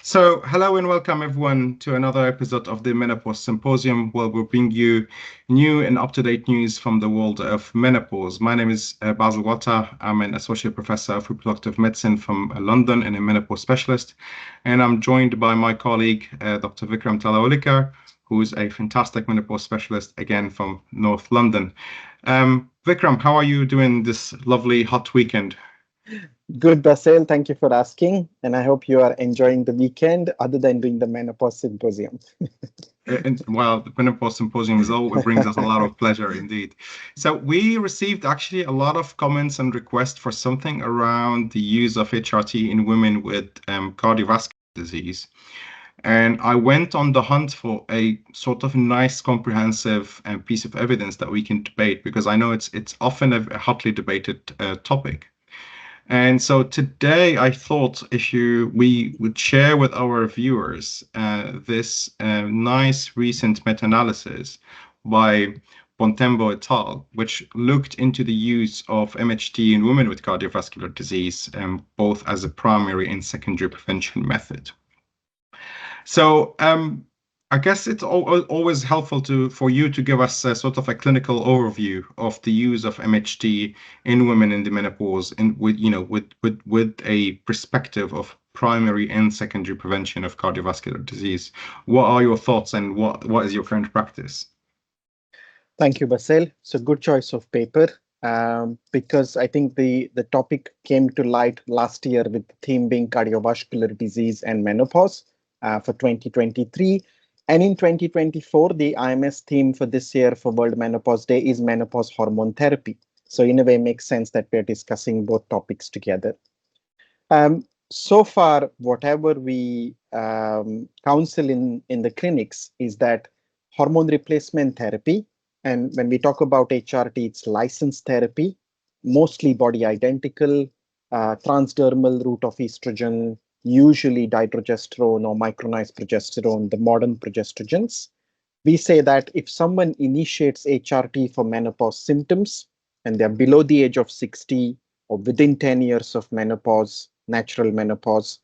So, hello and welcome everyone to another episode of the Menopause Symposium, where we'll bring you new and up-to-date news from the world of menopause. My name is Basil Wattar. I'm an associate professor of reproductive medicine from London and a menopause specialist, and I'm joined by my colleague, Dr. Vikram Talaulikar, who is a fantastic menopause specialist again from North London. Vikram, how are you doing this lovely hot weekend? Good, Basil. Thank you for asking. And I hope you are enjoying the weekend other than doing the menopause symposium. And well, the Menopause Symposium is all, it brings us a lot of pleasure indeed. So we received actually a lot of comments and requests for something around the use of HRT in women with cardiovascular disease. And I went on the hunt for a sort of nice, comprehensive piece of evidence that we can debate because I know it's often a hotly debated topic. And so today I thought if we would share with our viewers this nice recent meta-analysis by Bontempo et al., which looked into the use of MHT in women with cardiovascular disease, both as a primary and secondary prevention method. So I guess it's always helpful for you to give us a sort of a clinical overview of the use of MHT in women in the menopause, and with a perspective of primary and secondary prevention of cardiovascular disease. What are your thoughts, and what is your current practice? Thank you, Basil. So good choice of paper because I think the topic came to light last year with the theme being cardiovascular disease and menopause for 2023. And in 2024, the IMS theme for this year for World Menopause Day is menopause hormone therapy. So in a way, it makes sense that we're discussing both topics together. So far, whatever we counsel in the clinics is that hormone replacement therapy, and when we talk about HRT, it's licensed therapy, mostly body identical, transdermal route of estrogen, usually dydrogesterone or micronized progesterone, the modern progestrogens. We say that if someone initiates HRT for menopause symptoms and they're below the age of 60 or within 10 years of menopause, natural menopause,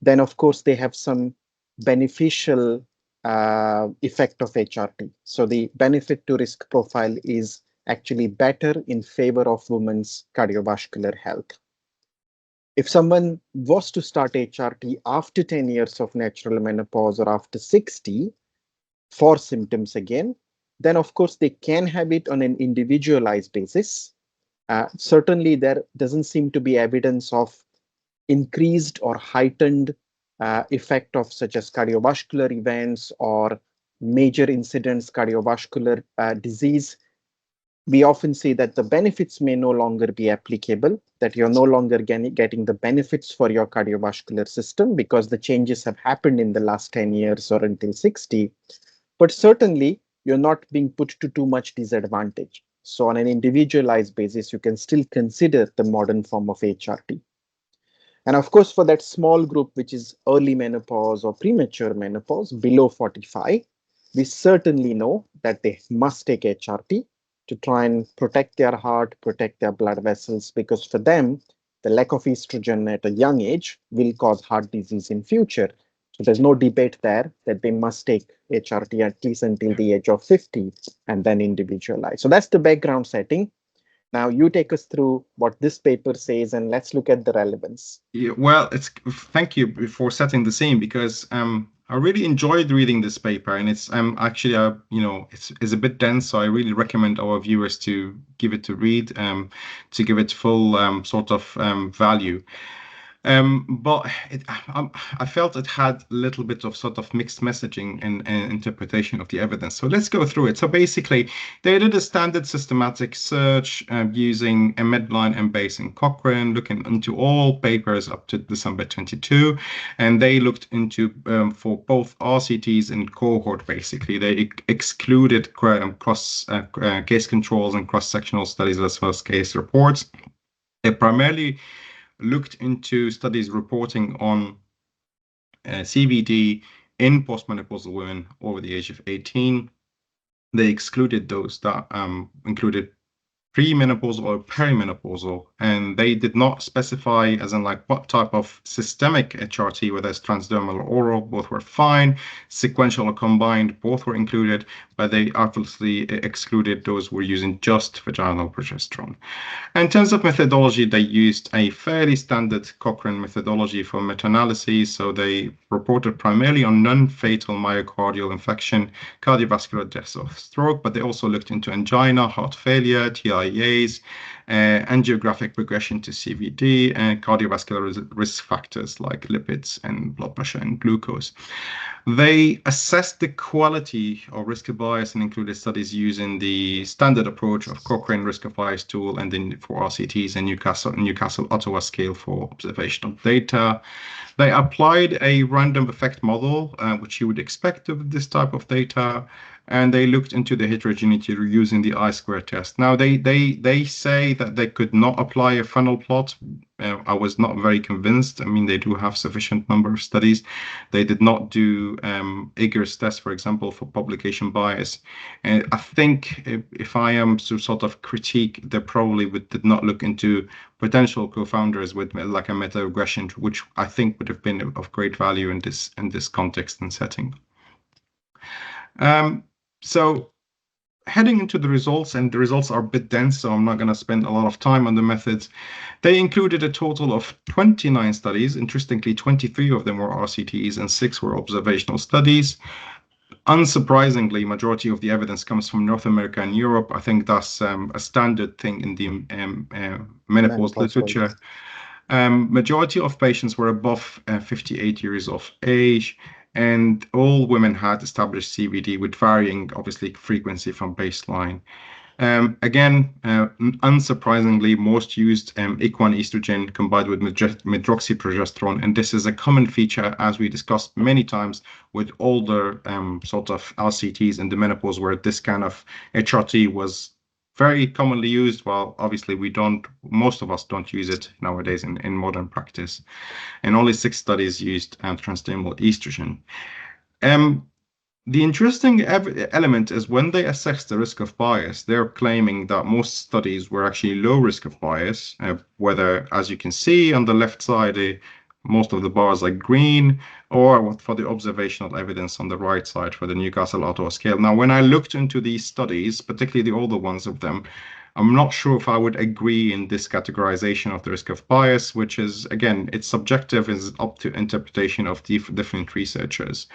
then of course they have some beneficial effect of HRT. So the benefit to risk profile is actually better in favor of women's cardiovascular health. If someone was to start HRT after 10 years of natural menopause or after 60 for symptoms again, then of course they can have it on an individualized basis. Certainly, there doesn't seem to be evidence of increased or heightened effect of such as cardiovascular events or major incidents cardiovascular disease. We often see that the benefits may no longer be applicable, that you're no longer getting the benefits for your cardiovascular system because the changes have happened in the last 10 years or until 60. But certainly, you're not being put to too much disadvantage. So on an individualized basis, you can still consider the modern form of HRT. And of course, for that small group, which is early menopause or premature menopause below 45, we certainly know that they must take HRT to try and protect their heart, protect their blood vessels, because for them, the lack of estrogen at a young age will cause heart disease in future. So there's no debate there that they must take HRT at least until the age of 50 and then individualize. So that's the background setting. Now you take us through what this paper says and let's look at the relevance. Yeah, well, it's thank you for setting the scene because I really enjoyed reading this paper, and it's actually it's a bit dense, so I really recommend our viewers to give it to read to give it full sort of value. But I felt it had a little bit of sort of mixed messaging and interpretation of the evidence. So let's go through it. So basically, they did a standard systematic search using a Medline, Embase, and Cochrane, looking into all papers up to December 22, and they looked into for both RCTs and cohort. Basically, they excluded cross case controls and cross-sectional studies as well as case reports. They primarily looked into studies reporting on CVD in postmenopausal women over the age of 18. They excluded those that included premenopausal or perimenopausal, and they did not specify as in like what type of systemic HRT, whether it's transdermal or oral, both were fine. Sequential or combined, both were included, but they obviously excluded those who were using just vaginal progesterone. In terms of methodology, they used a fairly standard Cochrane methodology for meta-analyses. So they reported primarily on non-fatal myocardial infection, cardiovascular death or stroke, but they also looked into angina, heart failure, TIAs, angiographic progression to CVD, and cardiovascular risk factors like lipids and blood pressure and glucose. They assessed the quality of risk of bias and included studies using the standard approach of Cochrane risk of bias tool and then for RCTs and Newcastle Ottawa scale for observational data. They applied a random effect model, which you would expect of this type of data, and they looked into the heterogeneity using the I-square test. Now, they say that they could not apply a funnel plot. I was not very convinced. I mean, they do have sufficient number of studies. They did not do Eggers test, for example, for publication bias. And I think if I am to sort of critique, they probably did not look into potential co-founders with like a meta-regression, which I think would have been of great value in this context and setting. So heading into the results, and the results are a bit dense, so I'm not going to spend a lot of time on the methods. They included a total of 29 studies. Interestingly, 23 of them were RCTs and 6 were observational studies. Unsurprisingly, majority of the evidence comes from North America and Europe. I think that's a standard thing in the menopause literature. Majority of patients were above 58 years of age, and all women had established CVD with varying, obviously, frequency from baseline. Again, unsurprisingly, most used equine estrogen combined with medroxyprogesterone, and this is a common feature, as we discussed many times, with older sort of LCTs in the menopause, where this kind of HRT was very commonly used, while obviously most of us don't use it nowadays in modern practice. And only 6 studies used transdermal estrogen. The interesting element is when they assess the risk of bias, they're claiming that most studies were actually low risk of bias, whether, as you can see on the left side, most of the bars are green, or for the observational evidence on the right side for the Newcastle Ottawa scale. Now, when I looked into these studies, particularly the older ones of them, I'm not sure if I would agree in this categorization of the risk of bias, which is, again, it's subjective, is up to interpretation of different researchers.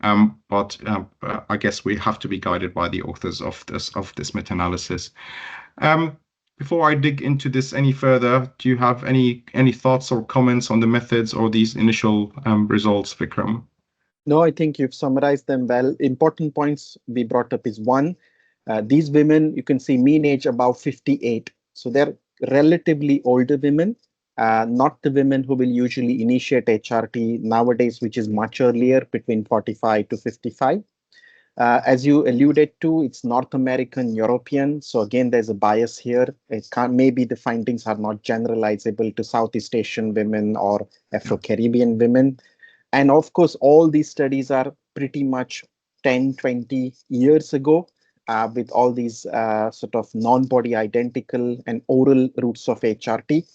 But I guess we have to be guided by the authors of this meta-analysis. Before I dig into this any further, do you have any thoughts or comments on the methods or these initial results, Vikram? No, I think you've summarized them well. Important points we brought up is one, these women, you can see mean age about 58. So they're relatively older women, not the women who will usually initiate HRT nowadays, which is much earlier, between 45 to 55. As you alluded to, it's North American, European. So again, there's a bias here. Maybe the findings are not generalizable to Southeast Asian women or Afro-Caribbean women. And of course, all these studies are pretty much 10, 20 years ago, with all these sort of non-body identical and oral routes of HRT.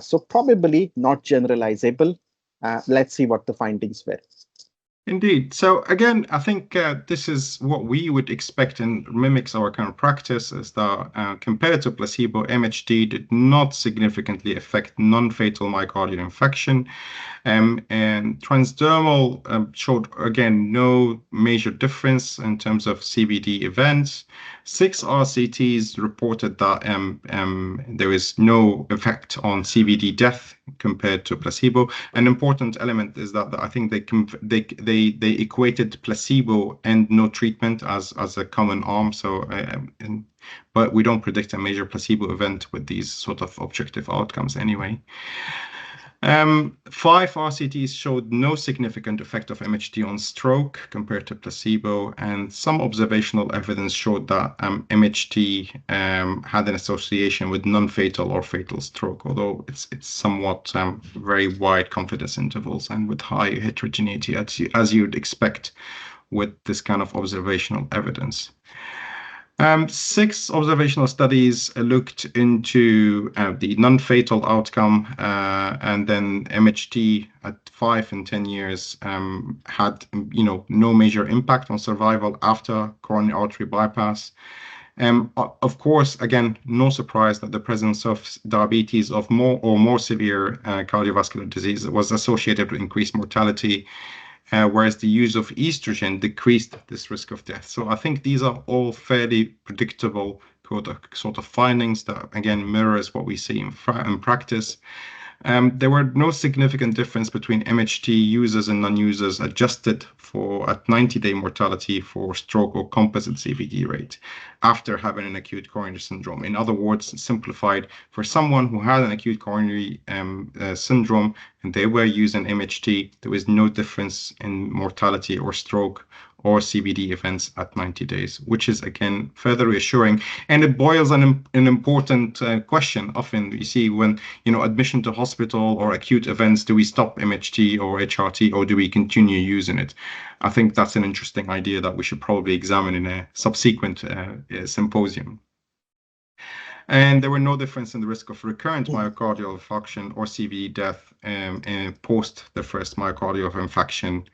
So probably not generalizable. Let's see what the findings were. Indeed. So again, I think this is what we would expect and mimics our current practice, is that compared to placebo, MHT did not significantly affect non-fatal myocardial infarction. And transdermal showed, again, no major difference in terms of CVD events. 6 RCTs reported that there is no effect on CVD death compared to placebo. An important element is that I think they equated placebo and no treatment as a common arm. So, but we don't predict a major placebo event with these sort of objective outcomes anyway. 5 RCTs showed no significant effect of MHT on stroke compared to placebo, and some observational evidence showed that MHT had an association with non-fatal or fatal stroke, although it's somewhat very wide confidence intervals and with high heterogeneity, as you'd expect with this kind of observational evidence. Six observational studies looked into the non-fatal outcome, and then MHT at 5 and 10 years had, no major impact on survival after coronary artery bypass. Of course, again, no surprise that the presence of diabetes of more severe cardiovascular disease was associated with increased mortality, whereas the use of estrogen decreased this risk of death. So I think these are all fairly predictable sort of findings that, again, mirrors what we see in practice. There were no significant difference between MHT users and non-users adjusted for at 90-day mortality for stroke or composite CVD rate after having an acute coronary syndrome. In other words, simplified, for someone who had an acute coronary syndrome and they were using MHT, there was no difference in mortality or stroke or CVD events at 90 days, which is, again, further reassuring. And it boils an important question. Often we see when, admission to hospital or acute events, do we stop MHT or HRT, or do we continue using it? I think that's an interesting idea that we should probably examine in a subsequent symposium. And there were no difference in the risk of recurrent myocardial infarction or CVD death post the first myocardial infarction,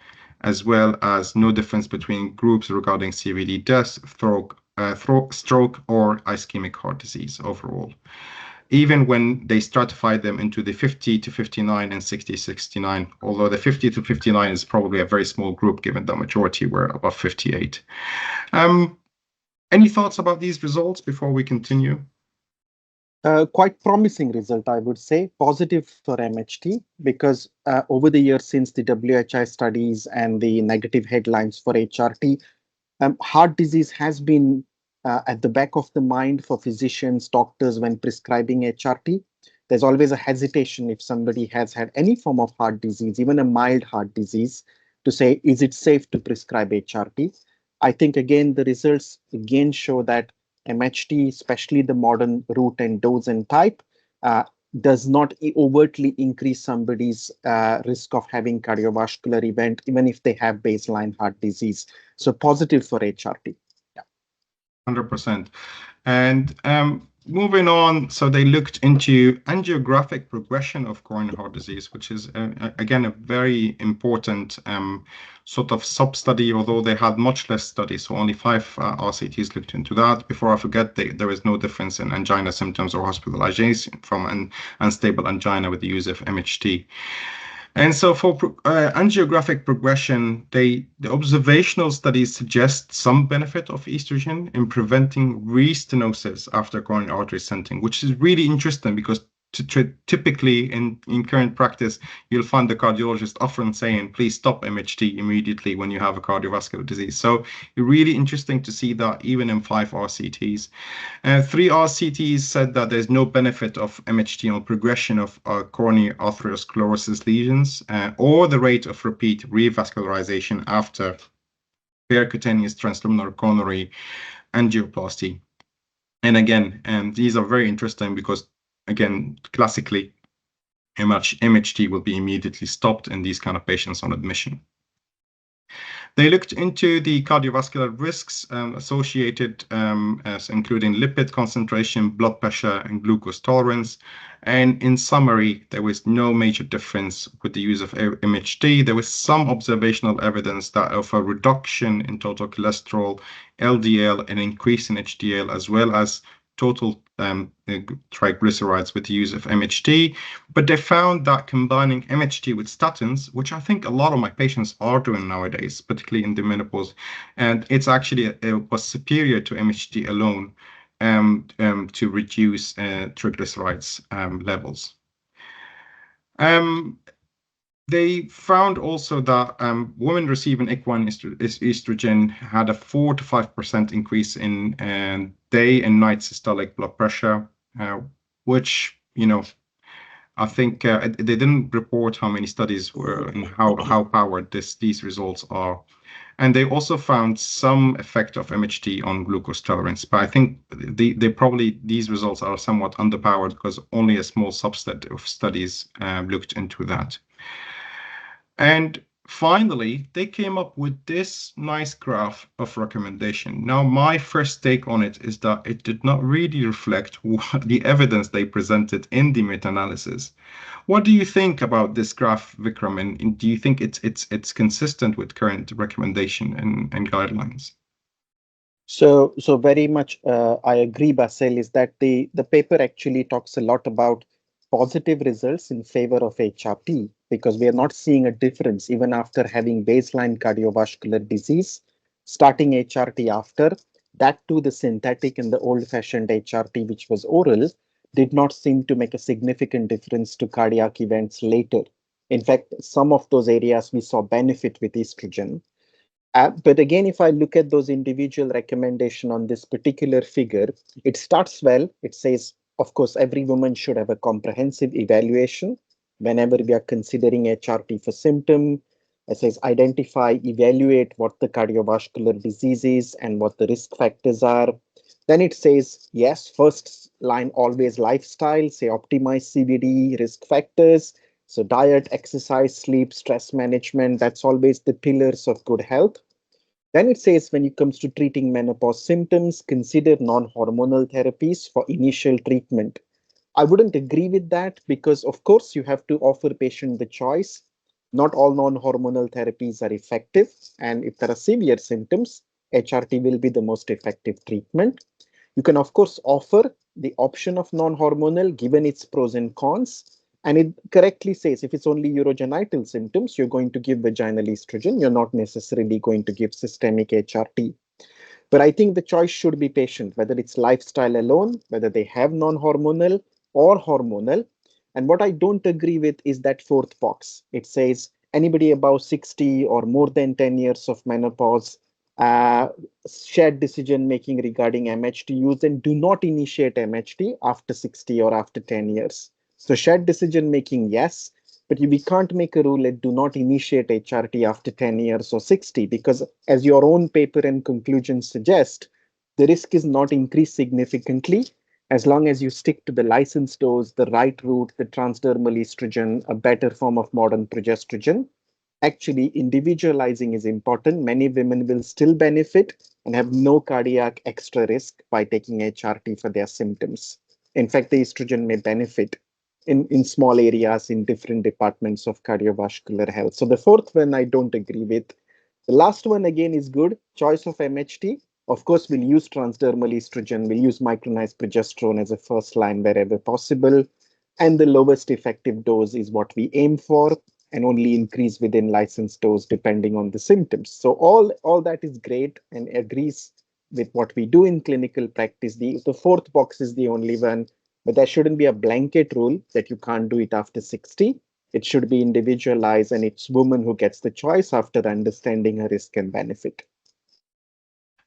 as well as no difference between groups regarding CVD death, stroke, or ischemic heart disease overall, even when they stratified them into the 50 to 59 and 60 to 69, although the 50 to 59 is probably a very small group given the majority were above 58. Any thoughts about these results before we continue? Quite promising result, I would say, positive for MHT, because over the years since the WHI studies and the negative headlines for HRT, heart disease has been at the back of the mind for physicians, doctors when prescribing HRT. There's always a hesitation if somebody has had any form of heart disease, even a mild heart disease, to say, is it safe to prescribe HRT? I think, again, the results again show that MHT, especially the modern route and dose and type, does not overtly increase somebody's risk of having cardiovascular event, even if they have baseline heart disease. So positive for HRT. Yeah. 100%. And moving on, so they looked into angiographic progression of coronary heart disease, which is, again, a very important sort of sub-study, although they had much less studies. So only 5 RCTs looked into that. Before I forget, there is no difference in angina symptoms or hospitalization from an unstable angina with the use of MHT. And so for angiographic progression, the observational studies suggest some benefit of estrogen in preventing restenosis after coronary artery stenting, which is really interesting because typically in current practice, you'll find the cardiologist often saying, please stop MHT immediately when you have a cardiovascular disease. So really interesting to see that even in 5 RCTs. 3 RCTs said that there's no benefit of MHT on progression of coronary atherosclerosis lesions or the rate of repeat revascularization after percutaneous transluminal coronary angioplasty. And again, these are very interesting because, again, classically, MHT will be immediately stopped in these kind of patients on admission. They looked into the cardiovascular risks associated, as including lipid concentration, blood pressure, and glucose tolerance. And in summary, there was no major difference with the use of MHT. There was some observational evidence that of a reduction in total cholesterol, LDL, and increase in HDL, as well as total triglycerides with the use of MHT. But they found that combining MHT with statins, which I think a lot of my patients are doing nowadays, particularly in the menopause, and it's actually was superior to MHT alone to reduce triglycerides levels. They found also that women receiving equine estrogen had a 4 to 5% increase in day and night systolic blood pressure, which, I think they didn't report how many studies were and how powered these results are. And they also found some effect of MHT on glucose tolerance, but I think these results are somewhat underpowered because only a small subset of studies looked into that. And finally, they came up with this nice graph of recommendation. Now, my first take on it is that it did not really reflect the evidence they presented in the meta-analysis. What do you think about this graph, Vikram? And do you think it's consistent with current recommendation and guidelines? So very much, I agree, Basil, is that the paper actually talks a lot about positive results in favor of HRT because we are not seeing a difference even after having baseline cardiovascular disease, starting HRT after. That too, the synthetic and the old-fashioned HRT, which was oral, did not seem to make a significant difference to cardiac events later. In fact, some of those areas we saw benefit with estrogen. But again, if I look at those individual recommendation on this particular figure, it starts well. It says, of course, every woman should have a comprehensive evaluation whenever we are considering HRT for symptom. It says identify, evaluate what the cardiovascular disease is and what the risk factors are. Then it says, yes, first line always lifestyle, say optimize CVD risk factors. So diet, exercise, sleep, stress management, that's always the pillars of good health. Then it says when it comes to treating menopause symptoms, consider non-hormonal therapies for initial treatment. I wouldn't agree with that because, of course, you have to offer patient the choice. Not all non-hormonal therapies are effective, and if there are severe symptoms, HRT will be the most effective treatment. You can, of course, offer the option of non-hormonal given its pros and cons. And it correctly says if it's only urogenital symptoms, you're going to give vaginal estrogen. You're not necessarily going to give systemic HRT. But I think the choice should be patient, whether it's lifestyle alone, whether they have non-hormonal or hormonal. And what I don't agree with is that fourth box. It says anybody above 60 or more than 10 years of menopause, uh, shared decision making regarding MHT use, and do not initiate MHT after 60 or after 10 years. So shared decision making, yes, but we can't make a rule that do not initiate HRT after 10 years or 60 because as your own paper and conclusions suggest, the risk is not increased significantly as long as you stick to the licensed dose, the right route, the transdermal estrogen, a better form of modern progesterone. Actually, individualizing is important. Many women will still benefit and have no cardiac extra risk by taking HRT for their symptoms. In fact, the estrogen may benefit in small areas in different departments of cardiovascular health. So the fourth one I don't agree with. The last one again is good. Choice of MHT. Of course, we'll use transdermal estrogen, we'll use micronized progesterone as a first line wherever possible. And the lowest effective dose is what we aim for and only increase within licensed dose depending on the symptoms. So all that is great and agrees with what we do in clinical practice. The fourth box is the only one, but there shouldn't be a blanket rule that you can't do it after 60. It should be individualized and it's woman who gets the choice after understanding her risk and benefit.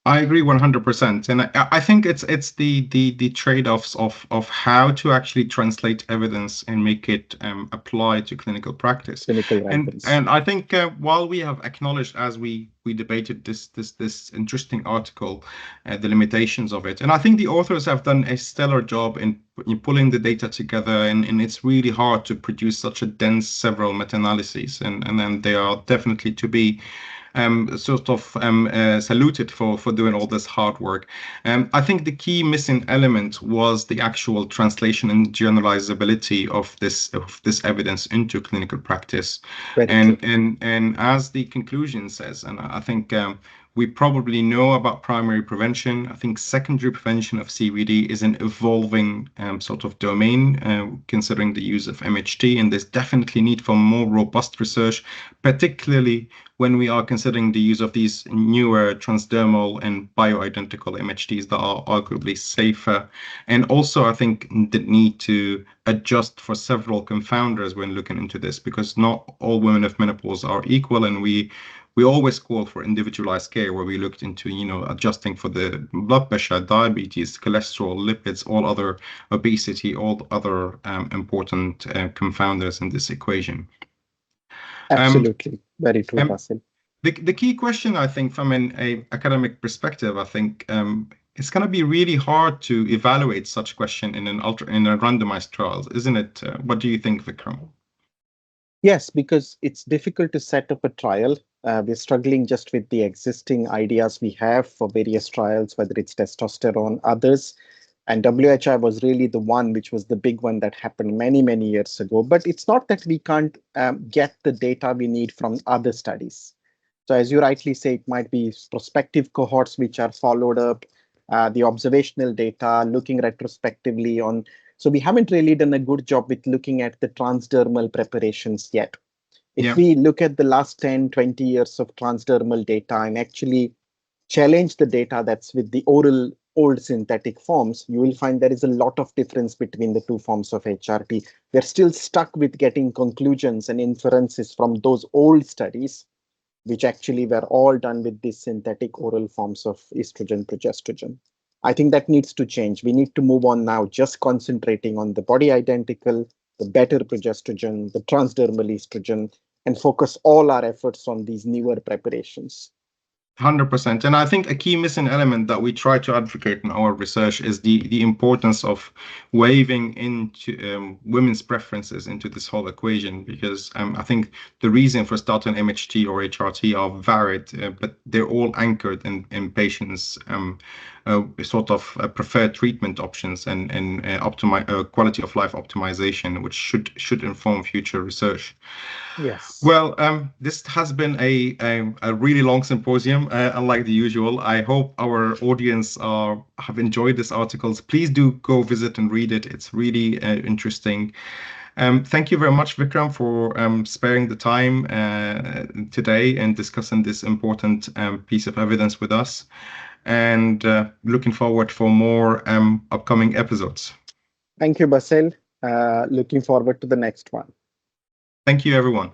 I agree 100%, and I think it's the trade-offs of how to actually translate evidence and make it apply to clinical practice. Clinical And relevance. and I think while we have acknowledged as we debated this interesting article, the limitations of it, and I think the authors have done a stellar job in pulling the data together, and it's really hard to produce such a dense several meta-analyses, and then they are definitely to be saluted for doing all this hard work. I think the key missing element was the actual translation and generalizability of this evidence into clinical practice. Very true. And as the conclusion says, and I think we probably know about primary prevention. I think secondary prevention of CVD is an evolving sort of domain, considering the use of MHT, and there's definitely need for more robust research, particularly when we are considering the use of these newer transdermal and bioidentical MHTs that are arguably safer. And also, I think the need to adjust for several confounders when looking into this, because not all women of menopause are equal, and we always call for individualized care where we looked into, adjusting for the blood pressure, diabetes, cholesterol, lipids, all other obesity, all other important confounders in this equation. Um, Absolutely. Very true, um, Basil. the key question, I think, from an academic perspective, I think it's going to be really hard to evaluate such question in a randomized trials, isn't it? What do you think, Vikram? Yes, because it's difficult to set up a trial. We're struggling just with the existing ideas we have for various trials, whether it's testosterone, others. And WHI was really the one which was the big one that happened many, many years ago. But it's not that we can't get the data we need from other studies. So, as you rightly say, it might be prospective cohorts which are followed up, the observational data, looking retrospectively on. So, we haven't really done a good job with looking at the transdermal preparations yet. If Yeah. we look at the last 10, 20 years of transdermal data and actually challenge the data that's with the oral old synthetic forms, you will find there is a lot of difference between the two forms of HRT. We're still stuck with getting conclusions and inferences from those old studies, which actually were all done with these synthetic oral forms of estrogen, progestogen. I think that needs to change. We need to move on now, just concentrating on the body identical, the better progestogen, the transdermal estrogen, and focus all our efforts on these newer preparations. 100%. And I think a key missing element that we try to advocate in our research is the importance of waving into women's preferences into this whole equation, because I think the reason for starting MHT or HRT are varied, but they're all anchored in patients' sort of preferred treatment options and quality of life optimization, which should inform future research. Yes. Well, this has been a really long symposium, unlike the usual. I hope our audience have enjoyed this articles. Please do go visit and read it. It's really interesting. Thank you very much, Vikram, for sparing the time today and discussing this important piece of evidence with us. And looking forward for more upcoming episodes. Thank you, Basil. Looking forward to the next one. Thank you, everyone.